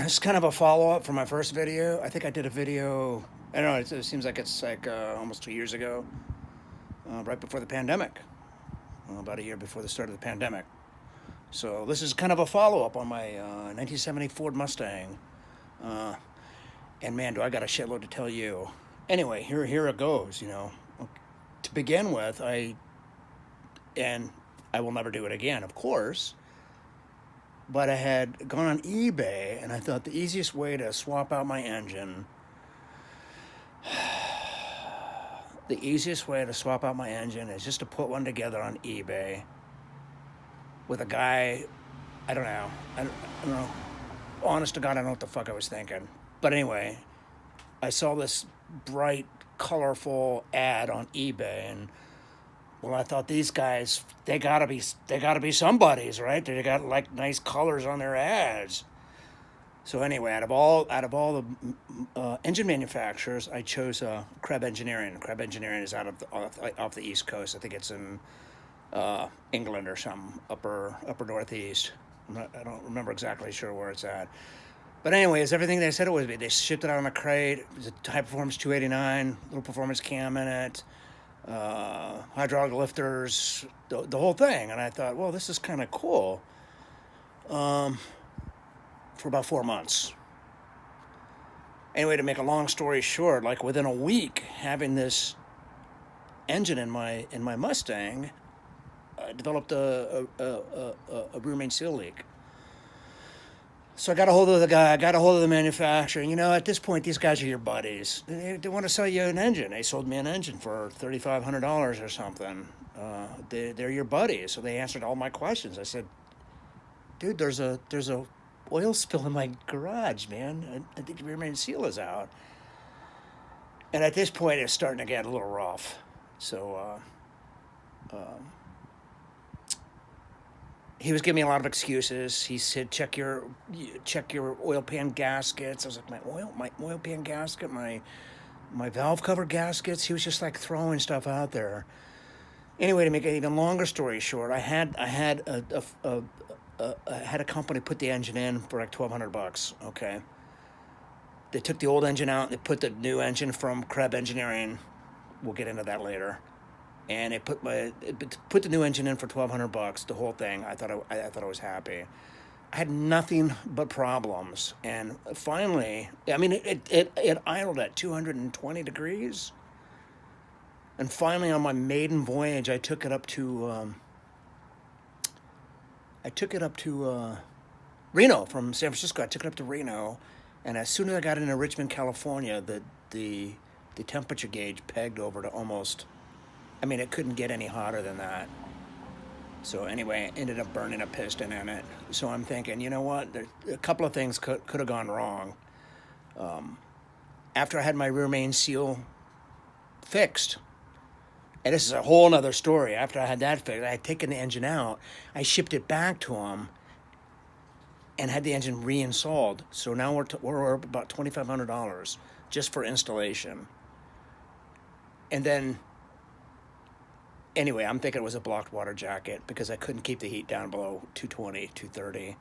It's kind of a follow-up from my first video. I think I did a video, I don't know, it seems like it's like almost 2 years ago, right before the pandemic, about a year before the start of the pandemic. So this is kind of a follow-up on my 1970 Ford Mustang. Uh, and man, do I got a shitload to tell you. Anyway, here it goes, you know. To begin with, and I will never do it again, of course. But I had gone on eBay and I thought the easiest way to swap out my engine, the easiest way to swap out my engine is just to put one together on eBay with a guy, I don't know, I don't know. Honest to God, I don't know what the fuck I was thinking. But anyway, I saw this bright, colorful ad on eBay, and well, I thought these guys, they gotta be somebody's, right? They got like nice colors on their ads. So anyway, out of all the engine manufacturers, I chose Creb Engineering. Creb Engineering is out of off the East Coast. I think it's in England or some upper northeast. I don't remember exactly sure where it's at. But anyway, it's everything they said it would be. They shipped it out on a crate. It was a high performance 289, little performance cam in it, hydraulic lifters, the whole thing. And I thought, well, this is kind of cool. For about 4 months. Anyway, to make a long story short, like within a week having this engine in my Mustang, I developed a rear main seal leak. So I got a hold of the guy, I got a hold of the manufacturer. You know, at this point, these guys are your buddies. They want to sell you an engine. They sold me an engine for $3,500 or something. They're your buddies, so they answered all my questions. I said, dude, there's a oil spill in my garage, man. I think the rear main seal is out. And at this point, it's starting to get a little rough. So he was giving me a lot of excuses. He said, check your oil pan gaskets. I was like, my oil pan gasket, my valve cover gaskets. He was just like throwing stuff out there. Anyway, to make an even longer story short, I had a company put the engine in for like $1,200. Okay, they took the old engine out. They put the new engine from Creb Engineering. We'll get into that later. And it put the new engine in for $1,200. The whole thing. I thought I was happy. I had nothing but problems. And finally, I mean, it idled at 220 degrees. And finally, on my maiden voyage, I took it up to Reno from San Francisco. I took it up to Reno, and as soon as I got into Richmond, California, the temperature gauge pegged over to almost. I mean, it couldn't get any hotter than that. So anyway, I ended up burning a piston in it. So I'm thinking, you know what? A couple of things could have gone wrong. After I had my rear main seal fixed, and this is a whole other story. After I had that fixed, I had taken the engine out. I shipped it back to him and had the engine reinstalled. So now we're up about $2,500 just for installation. And then, anyway, I'm thinking it was a blocked water jacket because I couldn't keep the heat down below 220, 230.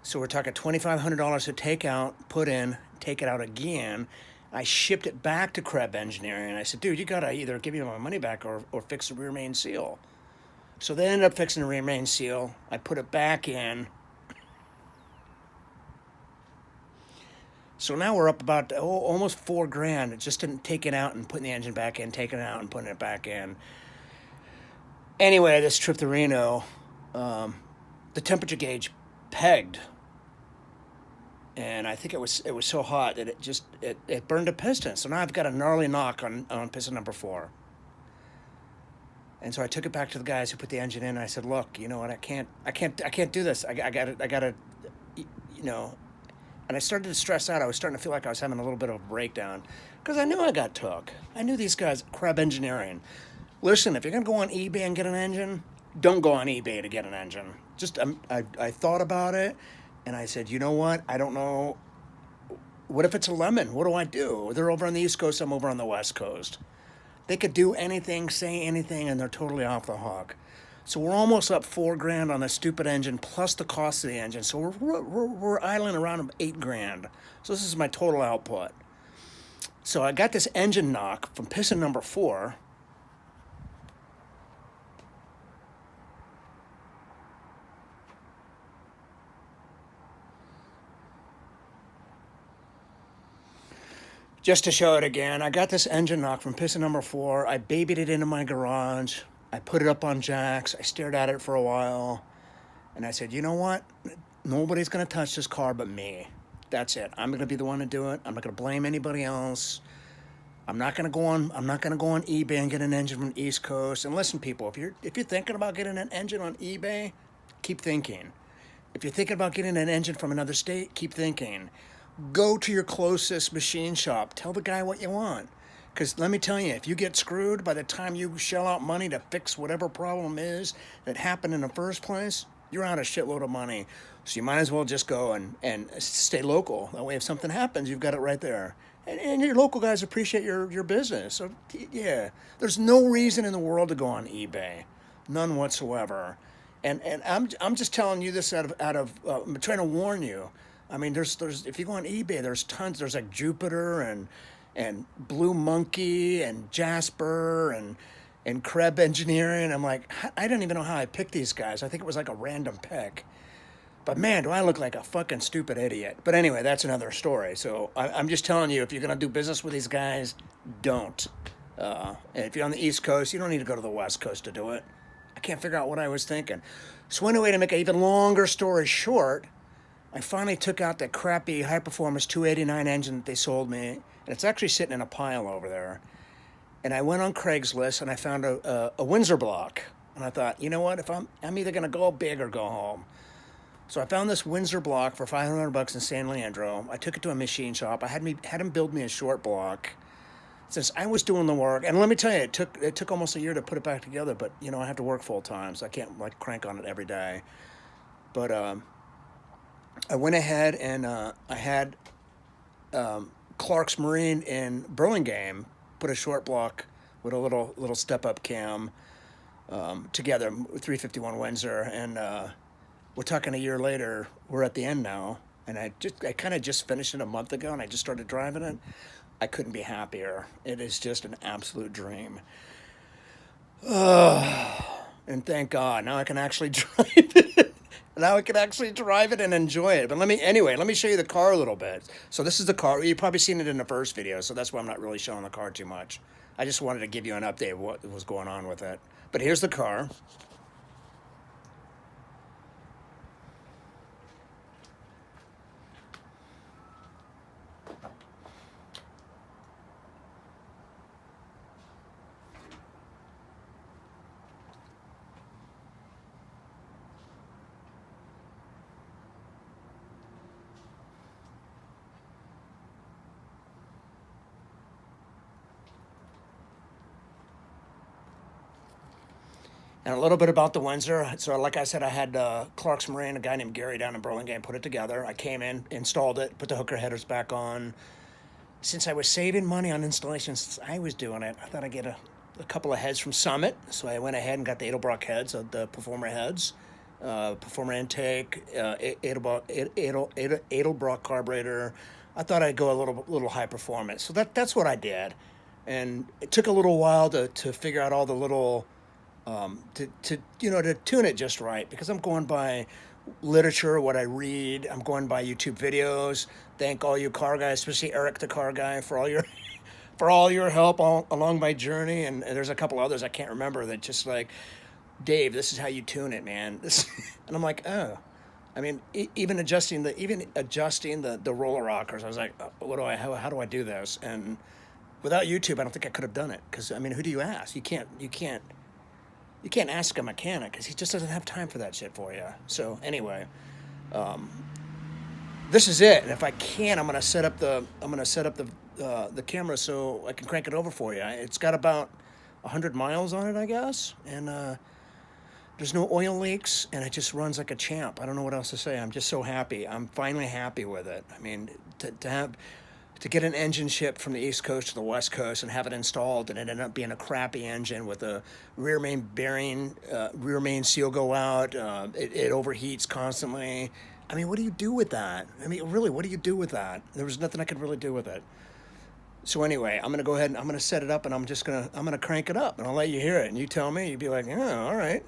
So we're talking $2,500 to take out, put in, take it out again. I shipped it back to Creb Engineering, and I said, dude, you got to either give me my money back or fix the rear main seal. So they ended up fixing the rear main seal. I put it back in. So now we're up about almost $4,000 just in taking it out and putting the engine back in, taking it out and putting it back in. Anyway, this trip to Reno, the temperature gauge pegged. And I think it was so hot that it burned a piston. So now I've got a gnarly knock on piston number 4. And so I took it back to the guys who put the engine in. And I said, look, you know what? I can't do this. I got to, you know. And I started to stress out. I was starting to feel like I was having a little bit of a breakdown because I knew I got took. I knew these guys, Creb Engineering. Listen, if you're gonna go on eBay and get an engine, don't go on eBay to get an engine. Just I thought about it. And I said, you know what? I don't know. What if it's a lemon? What do I do? They're over on the East Coast. I'm over on the West Coast. They could do anything, say anything, and they're totally off the hook. So we're almost up $4 grand on the stupid engine plus the cost of the engine. So we're idling around $8 grand. So this is my total output. So I got this engine knock from piston number 4. Just to show it again, I got this engine knock from piston number 4. I babied it into my garage. I put it up on jacks. I stared at it for a while. And I said, you know what? Nobody's going to touch this car but me. That's it. I'm going to be the one to do it. I'm not going to blame anybody else. I'm not going to go on eBay and get an engine from the East Coast. And listen, people, if you're thinking about getting an engine on eBay, keep thinking. If you're thinking about getting an engine from another state, keep thinking. Go to your closest machine shop. Tell the guy what you want. Because let me tell you, if you get screwed by the time you shell out money to fix whatever problem is that happened in the first place, you're out a shitload of money. So you might as well just go and stay local. That way if something happens, you've got it right there. And your local guys appreciate your business. So yeah, there's no reason in the world to go on eBay. None whatsoever. And I'm just telling you this out of I'm trying to warn you. I mean, there's if you go on eBay, there's tons. There's like Jupiter and Blue Monkey and Jasper and Creb Engineering. I'm like, I don't even know how I picked these guys. I think it was like a random pick. But man, do I look like a fucking stupid idiot. But anyway, that's another story. So I'm just telling you, if you're going to do business with these guys, don't. And if you're on the East Coast, you don't need to go to the West Coast to do it. I can't figure out what I was thinking. So anyway, to make an even longer story short, I finally took out that crappy high-performance 289 engine that they sold me, and it's actually sitting in a pile over there. And I went on Craigslist, and I found a Windsor block. And I thought, you know what? If I'm either going to go big or go home. So I found this Windsor block for $500 in San Leandro. I took it to a machine shop. I had him build me a short block. Since I was doing the work, and let me tell you, it took almost a year to put it back together. But you know, I have to work full time, so I can't like crank on it every day. But I went ahead and I had Clark's Marine in Burlingame put a short block with a little step up cam together, 351 Windsor, and we're talking a year later. We're at the end now, and I kind of just finished it a month ago, and I just started driving it. I couldn't be happier. It is just an absolute dream. And thank God now I can actually drive it. Now I can actually drive it and enjoy it. But let me show you the car a little bit. So this is the car. You've probably seen it in the first video, so that's why I'm not really showing the car too much. I just wanted to give you an update of what was going on with it. But here's the car. And a little bit about the Windsor. So like I said, I had Clark's Marine, a guy named Gary down in Burlingame, put it together. I came in, installed it, put the hooker headers back on. Since I was saving money on installations, since I was doing it, I thought I'd get a couple of heads from Summit. So I went ahead and got the Edelbrock heads, the Performer heads, Performer intake, Edelbrock carburetor. I thought I'd go a little high performance. So that's what I did. And it took a little while to figure out all the little... to tune it just right, because I'm going by literature, what I read. I'm going by YouTube videos. Thank all you car guys, especially Eric the car guy, for all your help along my journey. And there's a couple others I can't remember that just like, Dave, this is how you tune it, man. And I'm like, oh, I mean, even adjusting the roller rockers, I was like, how do I do this? And without YouTube, I don't think I could have done it, because I mean, who do you ask? You can't ask a mechanic, because he just doesn't have time for that shit for you. So anyway, this is it. And if I can, I'm gonna set up the camera so I can crank it over for you. It's got about 100 miles on it, I guess, and there's no oil leaks, and it just runs like a champ. I don't know what else to say. I'm just so happy. I'm finally happy with it. I mean, to have to get an engine shipped from the East Coast to the West Coast and have it installed, and it ended up being a crappy engine with a rear main bearing, rear main seal go out. It overheats constantly. I mean, what do you do with that? I mean, really, what do you do with that? There was nothing I could really do with it. So anyway, I'm gonna go ahead and I'm gonna set it up, and I'm gonna crank it up, and I'll let you hear it, and you tell me. You'd be like, yeah, all right.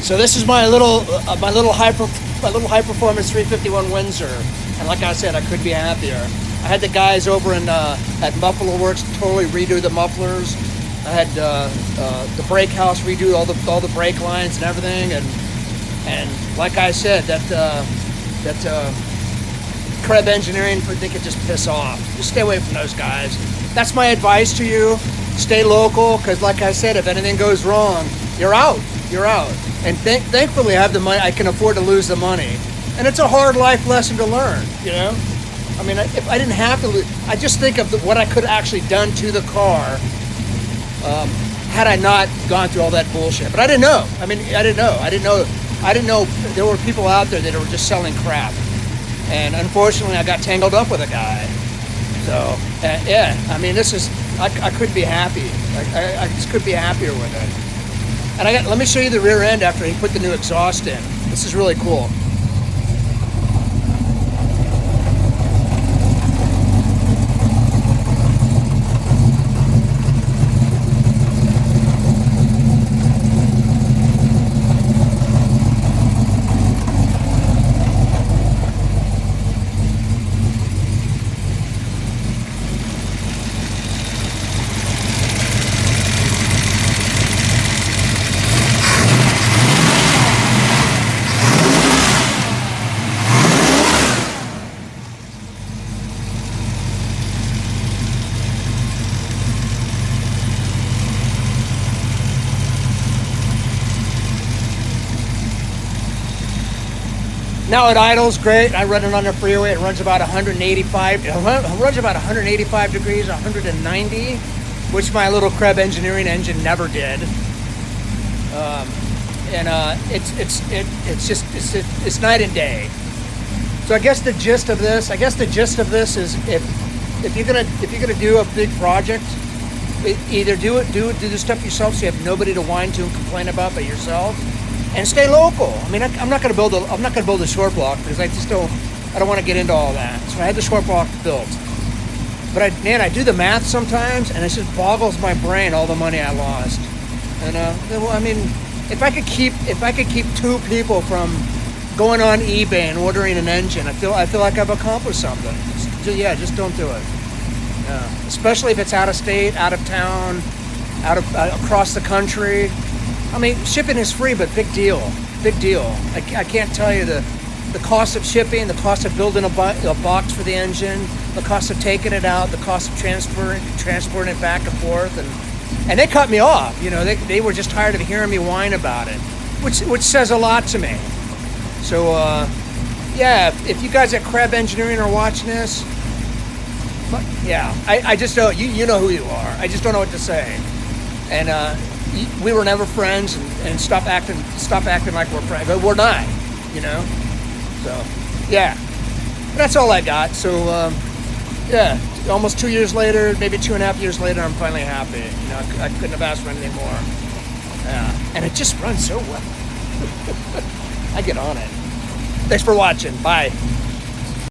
So this is my little high performance 351 Windsor, and like I said, I couldn't be happier. I had the guys over at Muffler Works totally redo the mufflers. I had the brake house redo all the brake lines and everything, and like I said, that Creb Engineering, they could just piss off. Just stay away from those guys. That's my advice to you. Stay local, because like I said, if anything goes wrong, you're out. You're out. And thankfully, I have the money. I can afford to lose the money, and it's a hard life lesson to learn. You know, I mean, if I didn't have to I just think of what I could have actually done to the car had I not gone through all that bullshit. But I didn't know. I mean, I didn't know there were people out there that were just selling crap, and unfortunately, I got tangled up with a guy. So yeah, I mean, I couldn't be happy. I just couldn't be happier with it. And let me show you the rear end after he put the new exhaust in. This is really cool. Now it idles great. I run it on the freeway. It runs about 185. It runs about 185 degrees, 190, which my little Creb Engineering engine never did. It's night and day. So I guess the gist of this is if you're gonna do a big project, either do the stuff yourself so you have nobody to whine to and complain about but yourself. And stay local. I mean, I'm not going to build a short block because I don't want to get into all that. So I had the short block built. But I do the math sometimes, and it just boggles my brain all the money I lost. And I mean, if I could keep two people from going on eBay and ordering an engine, I feel like I've accomplished something. Just don't do it. Especially if it's out of state, out of town, across the country. I mean, shipping is free, but big deal. I can't tell you the cost of shipping, the cost of building a box for the engine, the cost of taking it out, the cost of transporting it back and forth, and they cut me off. You know, they were just tired of hearing me whine about it, which says a lot to me. So yeah, if you guys at Creb Engineering are watching this, yeah, I just don't. You know who you are. I just don't know what to say, and. We were never friends, and stop acting like we're friends. But we're not, you know. So, yeah, that's all I got. So, yeah, almost 2 years later, maybe 2.5 years later, I'm finally happy. You know, I couldn't have asked for anything more. Yeah, and it just runs so well. I get on it. Thanks for watching. Bye.